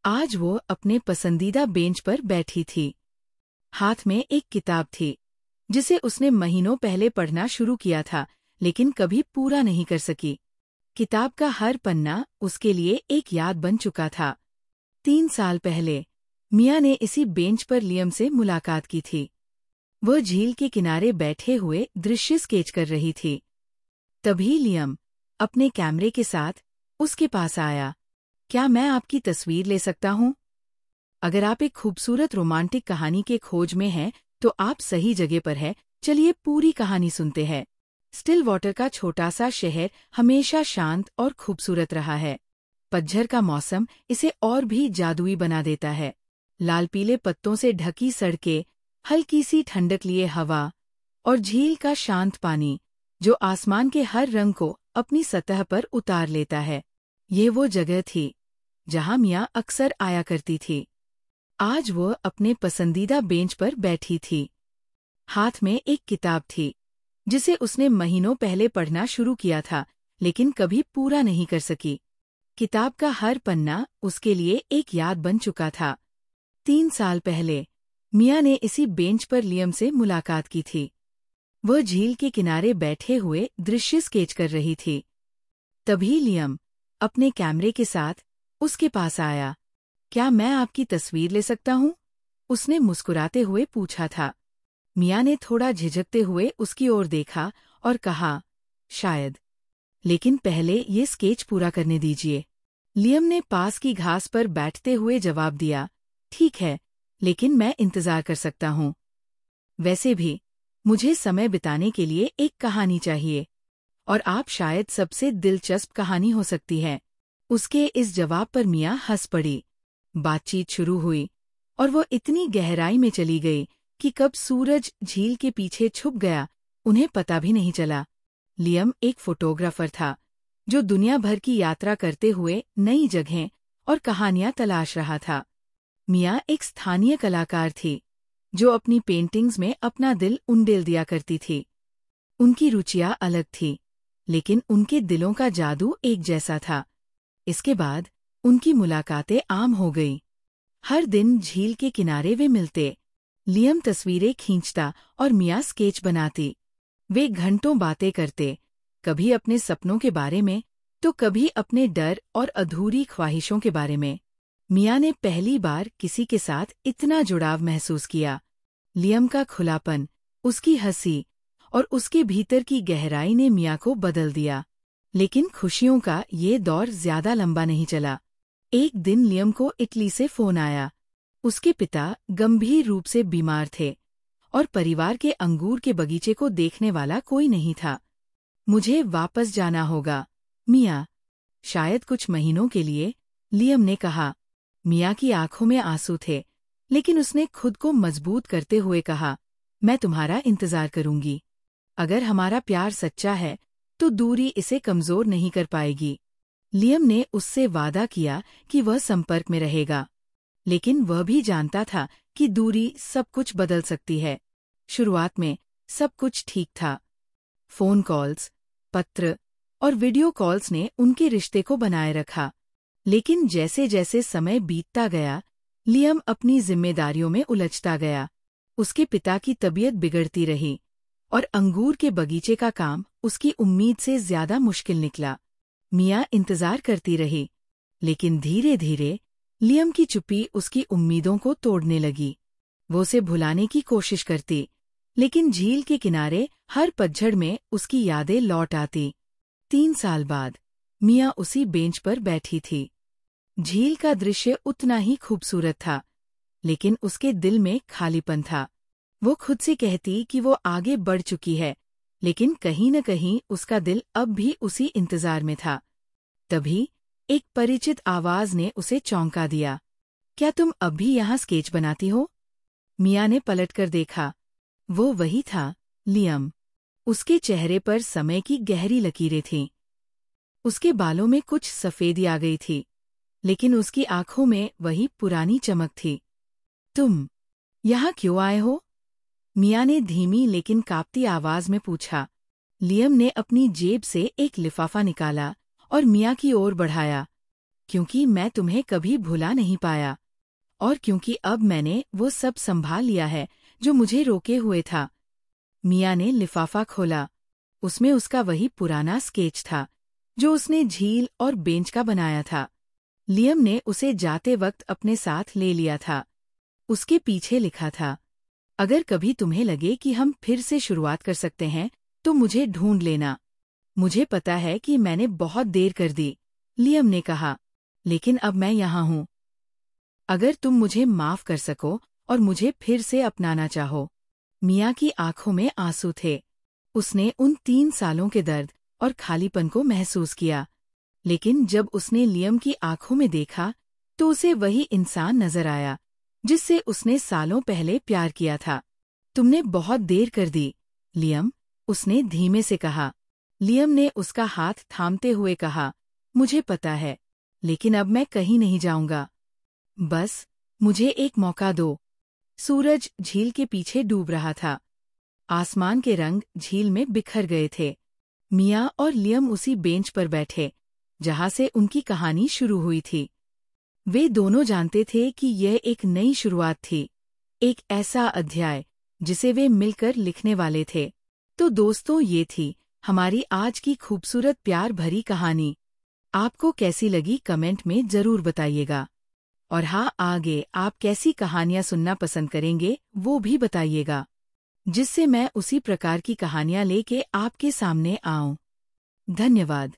आज वो अपने पसंदीदा बेंच पर बैठी थी। हाथ में एक किताब थी जिसे उसने महीनों पहले पढ़ना शुरू किया था, लेकिन कभी पूरा नहीं कर सकी। किताब का हर पन्ना उसके लिए एक याद बन चुका था। 3 साल पहले मिया ने इसी बेंच पर लियम से मुलाकात की थी। वह झील के किनारे बैठे हुए दृश्य स्केच कर रही थी। तभी लियम अपने कैमरे के साथ उसके पास आया। क्या मैं आपकी तस्वीर ले सकता हूँ? अगर आप एक खूबसूरत रोमांटिक कहानी के खोज में हैं, तो आप सही जगह पर हैं। चलिए पूरी कहानी सुनते हैं। स्टिल वाटर का छोटा सा शहर हमेशा शांत और खूबसूरत रहा है। पतझड़ का मौसम इसे और भी जादुई बना देता है। लाल पीले पत्तों से ढकी सड़कें, हल्की सी ठंडक लिए हवा और झील का शांत पानी जो आसमान के हर रंग को अपनी सतह पर उतार लेता है। ये वो जगह थी जहां मिया अक्सर आया करती थी। आज वो अपने पसंदीदा बेंच पर बैठी थी। हाथ में एक किताब थी जिसे उसने महीनों पहले पढ़ना शुरू किया था, लेकिन कभी पूरा नहीं कर सकी। किताब का हर पन्ना उसके लिए एक याद बन चुका था। 3 साल पहले मिया ने इसी बेंच पर लियम से मुलाकात की थी। वह झील के किनारे बैठे हुए दृश्य स्केच कर रही थी। तभी लियम अपने कैमरे के साथ उसके पास आया। क्या मैं आपकी तस्वीर ले सकता हूँ? उसने मुस्कुराते हुए पूछा था। मिया ने थोड़ा झिझकते हुए उसकी ओर देखा और कहा, शायद, लेकिन पहले ये स्केच पूरा करने दीजिए। लियम ने पास की घास पर बैठते हुए जवाब दिया, ठीक है, लेकिन मैं इंतजार कर सकता हूँ। वैसे भी मुझे समय बिताने के लिए एक कहानी चाहिए, और आप शायद सबसे दिलचस्प कहानी हो सकती है। उसके इस जवाब पर मिया हंस पड़ी। बातचीत शुरू हुई और वो इतनी गहराई में चली गई कि कब सूरज झील के पीछे छुप गया उन्हें पता भी नहीं चला। लियम एक फोटोग्राफर था जो दुनिया भर की यात्रा करते हुए नई जगहें और कहानियां तलाश रहा था। मिया एक स्थानीय कलाकार थी जो अपनी पेंटिंग्स में अपना दिल उंडेल दिया करती थी। उनकी रुचियां अलग थी, लेकिन उनके दिलों का जादू एक जैसा था। इसके बाद उनकी मुलाकातें आम हो गई। हर दिन झील के किनारे वे मिलते। लियम तस्वीरें खींचता और मिया स्केच बनाती। वे घंटों बातें करते, कभी अपने सपनों के बारे में तो कभी अपने डर और अधूरी ख्वाहिशों के बारे में। मिया ने पहली बार किसी के साथ इतना जुड़ाव महसूस किया। लियम का खुलापन, उसकी हंसी और उसके भीतर की गहराई ने मिया को बदल दिया। लेकिन खुशियों का ये दौर ज्यादा लंबा नहीं चला। एक दिन लियम को इटली से फोन आया। उसके पिता गंभीर रूप से बीमार थे और परिवार के अंगूर के बगीचे को देखने वाला कोई नहीं था। मुझे वापस जाना होगा, मिया। शायद कुछ महीनों के लिए, लियम ने कहा। मिया की आंखों में आंसू थे, लेकिन उसने खुद को मजबूत करते हुए कहा, मैं तुम्हारा इंतजार करूंगी। अगर हमारा प्यार सच्चा है तो दूरी इसे कमजोर नहीं कर पाएगी। लियम ने उससे वादा किया कि वह संपर्क में रहेगा, लेकिन वह भी जानता था कि दूरी सब कुछ बदल सकती है। शुरुआत में सब कुछ ठीक था। फोन कॉल्स, पत्र और वीडियो कॉल्स ने उनके रिश्ते को बनाए रखा। लेकिन जैसे जैसे समय बीतता गया, लियम अपनी जिम्मेदारियों में उलझता गया। उसके पिता की तबीयत बिगड़ती रही और अंगूर के बगीचे का काम उसकी उम्मीद से ज्यादा मुश्किल निकला। मिया इंतजार करती रही, लेकिन धीरे धीरे लियम की चुप्पी उसकी उम्मीदों को तोड़ने लगी। वो उसे भुलाने की कोशिश करती, लेकिन झील के किनारे हर पतझड़ में उसकी यादें लौट आती। 3 साल बाद मिया उसी बेंच पर बैठी थी। झील का दृश्य उतना ही खूबसूरत था, लेकिन उसके दिल में खालीपन था। वो खुद से कहती कि वो आगे बढ़ चुकी है, लेकिन कहीं न कहीं उसका दिल अब भी उसी इंतजार में था। तभी एक परिचित आवाज ने उसे चौंका दिया। क्या तुम अब भी यहाँ स्केच बनाती हो? मिया ने पलटकर देखा। वो वही था, लियम। उसके चेहरे पर समय की गहरी लकीरें थीं। उसके बालों में कुछ सफेदी आ गई थी, लेकिन उसकी आंखों में वही पुरानी चमक थी। तुम यहाँ क्यों आए हो? मिया ने धीमी लेकिन कांपती आवाज में पूछा। लियम ने अपनी जेब से एक लिफाफा निकाला और मिया की ओर बढ़ाया। क्योंकि मैं तुम्हें कभी भुला नहीं पाया, और क्योंकि अब मैंने वो सब संभाल लिया है जो मुझे रोके हुए था। मिया ने लिफाफा खोला। उसमें उसका वही पुराना स्केच था जो उसने झील और बेंच का बनाया था। लियम ने उसे जाते वक्त अपने साथ ले लिया था। उसके पीछे लिखा था, अगर कभी तुम्हें लगे कि हम फिर से शुरुआत कर सकते हैं तो मुझे ढूंढ लेना। मुझे पता है कि मैंने बहुत देर कर दी, लियम ने कहा, लेकिन अब मैं यहाँ हूँ। अगर तुम मुझे माफ कर सको और मुझे फिर से अपनाना चाहो। मिया की आंखों में आंसू थे। उसने उन 3 सालों के दर्द और खालीपन को महसूस किया, लेकिन जब उसने लियम की आंखों में देखा तो उसे वही इंसान नजर आया जिससे उसने सालों पहले प्यार किया था। तुमने बहुत देर कर दी, लियम, उसने धीमे से कहा। लियम ने उसका हाथ थामते हुए कहा, मुझे पता है, लेकिन अब मैं कहीं नहीं जाऊंगा। बस मुझे एक मौका दो। सूरज झील के पीछे डूब रहा था। आसमान के रंग झील में बिखर गए थे। मिया और लियम उसी बेंच पर बैठे जहां से उनकी कहानी शुरू हुई थी। वे दोनों जानते थे कि यह एक नई शुरुआत थी, एक ऐसा अध्याय जिसे वे मिलकर लिखने वाले थे। तो दोस्तों, ये थी हमारी आज की खूबसूरत प्यार भरी कहानी। आपको कैसी लगी कमेंट में जरूर बताइएगा। और हाँ, आगे आप कैसी कहानियां सुनना पसंद करेंगे वो भी बताइएगा, जिससे मैं उसी प्रकार की कहानियां लेके आपके सामने आऊं। धन्यवाद।